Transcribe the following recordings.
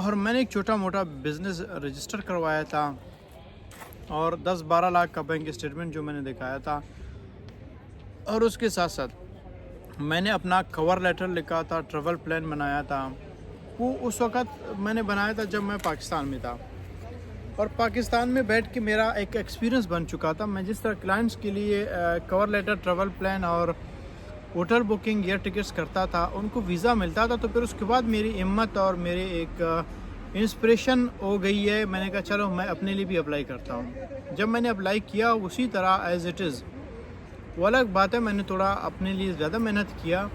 اور میں نے ایک چھوٹا موٹا بزنس رجسٹر کروایا تھا اور 10-12 لاکھ کا بینک اسٹیٹمنٹ جو میں نے دکھایا تھا، اور اس کے ساتھ ساتھ میں نے اپنا کور لیٹر لکھا تھا، ٹریول پلان بنایا تھا۔ وہ اس وقت میں نے بنایا تھا جب میں پاکستان میں تھا، اور پاکستان میں بیٹھ کے میرا ایک ایکسپیرینس بن چکا تھا۔ میں جس طرح کلائنٹس کے لیے کور لیٹر، ٹریول پلان اور ہوٹل بکنگ، ایئر ٹکٹس کرتا تھا، ان کو ویزا ملتا تھا، تو پھر اس کے بعد میری ہمت اور میرے ایک انسپریشن ہو گئی ہے۔ میں نے کہا چلو میں اپنے لیے بھی اپلائی کرتا ہوں۔ جب میں نے اپلائی کیا اسی طرح ایز اٹ از، وہ الگ بات ہے میں نے تھوڑا اپنے لیے زیادہ محنت کیا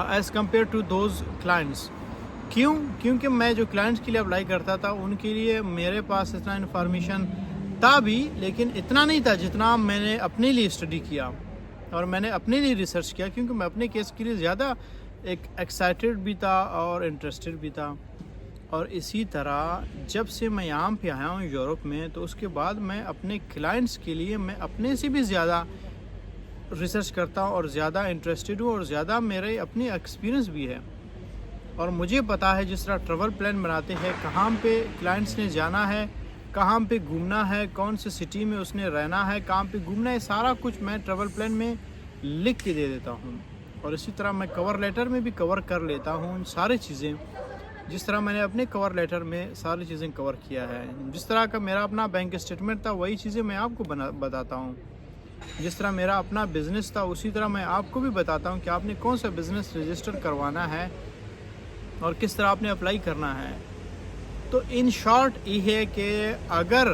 as compared to those clients. کیونکہ میں جو کلائنٹس کے لیے اپلائی کرتا تھا ان کے لیے میرے پاس اتنا انفارمیشن تھا بھی، لیکن اتنا نہیں تھا جتنا میں نے اپنے لیے اسٹڈی کیا اور میں نے اپنے لیے ریسرچ کیا، کیونکہ میں اپنے کیس کے لیے زیادہ ایکسائٹیڈ بھی تھا اور انٹرسٹڈ بھی تھا۔ اور اسی طرح جب سے میں یہاں پہ آیا ہوں یورپ میں، تو اس کے بعد میں اپنے کلائنٹس کے لیے میں اپنے سے بھی زیادہ ریسرچ کرتا ہوں اور زیادہ انٹرسٹڈ ہوں، اور زیادہ میرے اپنی ایکسپیرینس بھی ہے۔ اور مجھے پتا ہے جس طرح ٹریول پلان بناتے ہیں، کہاں پہ کلائنٹس نے جانا ہے، کہاں پہ گھومنا ہے، کون سے سٹی میں اس نے رہنا ہے، کہاں پہ گھومنا ہے، سارا کچھ میں ٹریول پلان میں لکھ کے دے دیتا ہوں۔ اور اسی طرح میں کور لیٹر میں بھی کور کر لیتا ہوں ساری چیزیں، جس طرح میں نے اپنے کور لیٹر میں ساری چیزیں کور کیا ہے۔ جس طرح کا میرا اپنا بینک اسٹیٹمنٹ تھا وہی چیزیں میں آپ کو بتاتا ہوں۔ جس طرح میرا اپنا بزنس تھا اسی طرح میں آپ کو بھی بتاتا ہوں کہ آپ نے کون سا بزنس رجسٹر کروانا ہے اور کس طرح آپ نے اپلائی کرنا ہے۔ تو ان شارٹ یہ ہے کہ اگر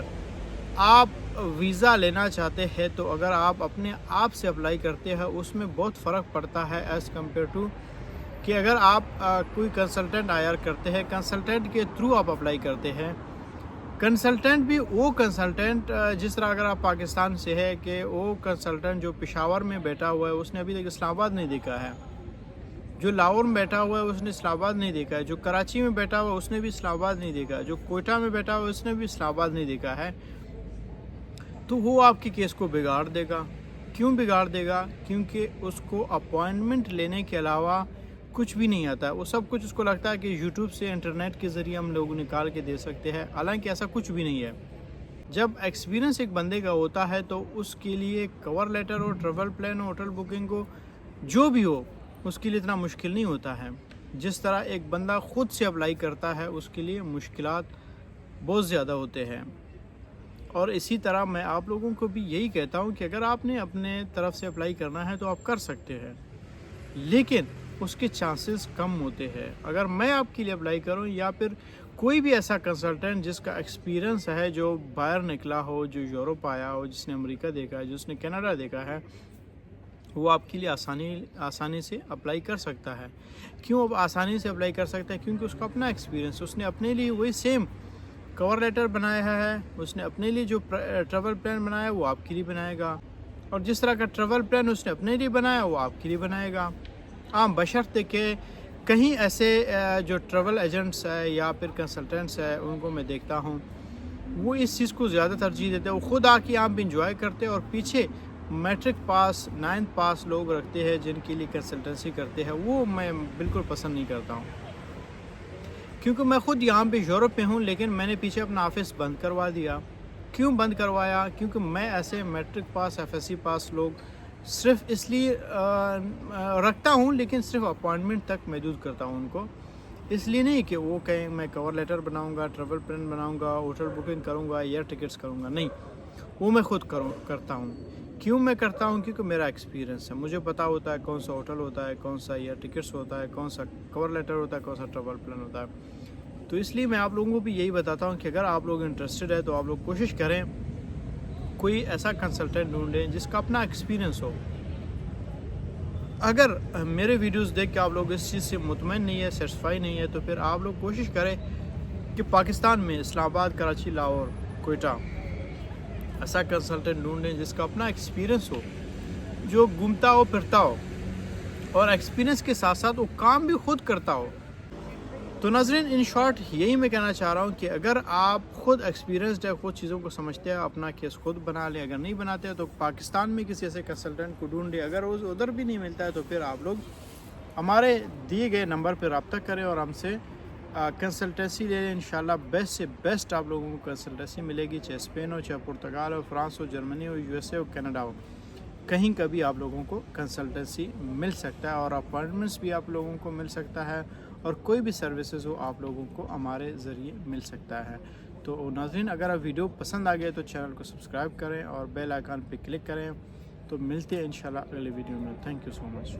آپ ویزا لینا چاہتے ہیں تو اگر آپ اپنے آپ سے اپلائی کرتے ہیں، اس میں بہت فرق پڑتا ہے ایز کمپیئر ٹو کہ اگر آپ کوئی کنسلٹنٹ ہائر کرتے ہیں، کنسلٹنٹ کے تھرو آپ اپلائی کرتے ہیں۔ کنسلٹنٹ بھی وہ کنسلٹنٹ جس طرح اگر آپ پاکستان سے ہے کہ وہ کنسلٹنٹ جو پشاور میں بیٹھا ہوا ہے اس نے ابھی تک اسلام آباد نہیں دیکھا ہے، جو لاہور میں بیٹھا ہوا ہے اس نے اسلام آباد نہیں دیکھا ہے، جو کراچی میں بیٹھا ہوا ہے اس نے بھی اسلام آباد نہیں دیکھا ہے، جو کوئٹہ میں بیٹھا ہوا ہے اس نے بھی اسلام آباد نہیں دیکھا ہے، تو وہ آپ کی کیس کو بگاڑ دے گا۔ کیوں بگاڑ دے گا؟ کیونکہ اس کو اپوائنٹمنٹ لینے کے علاوہ کچھ بھی نہیں آتا ہے۔ وہ سب کچھ اس کو لگتا ہے کہ یوٹیوب سے، انٹرنیٹ کے ذریعے ہم لوگ نکال کے دے سکتے ہیں، حالانکہ ایسا کچھ بھی نہیں ہے۔ جب ایکسپیرینس ایک بندے کا ہوتا ہے تو اس کے لیے کور لیٹر ہو، ٹریول پلان ہو، ہوٹل بکنگ ہو، جو بھی ہو، اس کے لیے اتنا مشکل نہیں ہوتا ہے۔ جس طرح ایک بندہ خود سے اپلائی کرتا ہے اس کے لیے مشکلات بہت زیادہ ہوتے ہیں۔ اور اسی طرح میں آپ لوگوں کو بھی یہی کہتا ہوں کہ اگر آپ نے اپنے طرف سے اپلائی کرنا ہے تو آپ کر سکتے ہیں، لیکن اس کے چانسز کم ہوتے ہیں۔ اگر میں آپ کے لیے اپلائی کروں یا پھر کوئی بھی ایسا کنسلٹنٹ جس کا ایکسپیرینس ہے، جو باہر نکلا ہو، جو یورپ آیا ہو، جس نے امریکہ دیکھا ہے، جس نے کینیڈا دیکھا ہے، وہ آپ کے لیے آسانی سے اپلائی کر سکتا ہے۔ کیوں اب آسانی سے اپلائی کر سکتا ہے؟ کیونکہ اس کا اپنا ایکسپیرینس، اس نے اپنے لیے وہی سیم کور لیٹر بنایا ہے، اس نے اپنے لیے جو ٹریول پلان بنایا ہے وہ آپ کے لیے بنائے گا، اور جس طرح کا ٹریول پلان اس نے اپنے لیے بنایا وہ آپ کے لیے بنائے گا۔ بشرطے کہ کہیں ایسے جو ٹریول ایجنٹس ہے یا پھر کنسلٹنٹس ہے ان کو میں دیکھتا ہوں وہ اس چیز کو زیادہ ترجیح دیتے ہیں، وہ خود آ کے یہاں پہ انجوائے کرتے ہیں، اور پیچھے میٹرک پاس، 9th پاس لوگ رکھتے ہیں جن کے لیے کنسلٹنسی کرتے ہیں، وہ میں بالکل پسند نہیں کرتا ہوں۔ کیونکہ میں خود یہاں پہ یورپ میں ہوں، لیکن میں نے پیچھے اپنا آفس بند کروا دیا۔ کیوں بند کروایا؟ کیونکہ میں ایسے میٹرک پاس، FSC پاس لوگ صرف اس لیے رکھتا ہوں، لیکن صرف اپوائنٹمنٹ تک محدود کرتا ہوں ان کو، اس لیے نہیں کہ وہ کہیں میں کور لیٹر بناؤں گا، ٹریول پلان بناؤں گا، ہوٹل بکنگ کروں گا، ایئر ٹکٹس کروں گا، نہیں، وہ میں خود کرتا ہوں۔ کیوں میں کرتا ہوں؟ کیونکہ میرا ایکسپیرینس ہے، مجھے پتہ ہوتا ہے کون سا ہوٹل ہوتا ہے، کون سا ایئر ٹکٹس ہوتا ہے، کون سا کور لیٹر ہوتا ہے، کون سا ٹریول پلان ہوتا ہے۔ تو اس لیے میں آپ لوگوں کو بھی یہی بتاتا ہوں کہ اگر آپ لوگ انٹرسٹڈ ہے تو آپ لوگ کوشش کریں کوئی ایسا کنسلٹنٹ ڈھونڈیں جس کا اپنا ایکسپیرینس ہو۔ اگر میرے ویڈیوز دیکھ کے آپ لوگ اس چیز سے مطمئن نہیں ہے، سیٹسفائی نہیں ہے، تو پھر آپ لوگ کوشش کریں کہ پاکستان میں اسلام آباد، کراچی، لاہور، کوئٹہ ایسا کنسلٹنٹ ڈھونڈیں جس کا اپنا ایکسپیرینس ہو، جو گھومتا ہو، پھرتا ہو، اور ایکسپیرینس کے ساتھ ساتھ وہ کام بھی خود کرتا ہو۔ تو ناظرین، ان شارٹ یہی میں کہنا چاہ رہا ہوں کہ اگر آپ خود ایکسپیرینسڈ ہے، خود چیزوں کو سمجھتے ہیں، اپنا کیس خود بنا لیں۔ اگر نہیں بناتے ہیں تو پاکستان میں کسی ایسے کنسلٹنٹ کو ڈھونڈیں۔ اگر وہ ادھر بھی نہیں ملتا ہے تو پھر آپ لوگ ہمارے دیے گئے نمبر پہ رابطہ کریں اور ہم سے کنسلٹنسی لے لیں انشاءاللہ بیسٹ سے بیسٹ آپ لوگوں کو کنسلٹنسی ملے گی، چاہے اسپین ہو، چاہے پرتگال ہو، فرانس ہو، جرمنی ہو، یو ایس اے ہو، کینیڈا ہو، کہیں کا بھی آپ لوگوں کو کنسلٹنسی مل سکتا ہے اور اپائنٹمنٹس بھی آپ لوگوں کو مل سکتا ہے، اور کوئی بھی سروسز ہو آپ لوگوں کو ہمارے ذریعے مل سکتا ہے۔ تو ناظرین اگر آپ ویڈیو پسند آ گئے تو چینل کو سبسکرائب کریں اور بیل آئیکن پہ کلک کریں۔ تو ملتے ہیں انشاءاللہ اگلے ویڈیو میں۔ Thank you so much.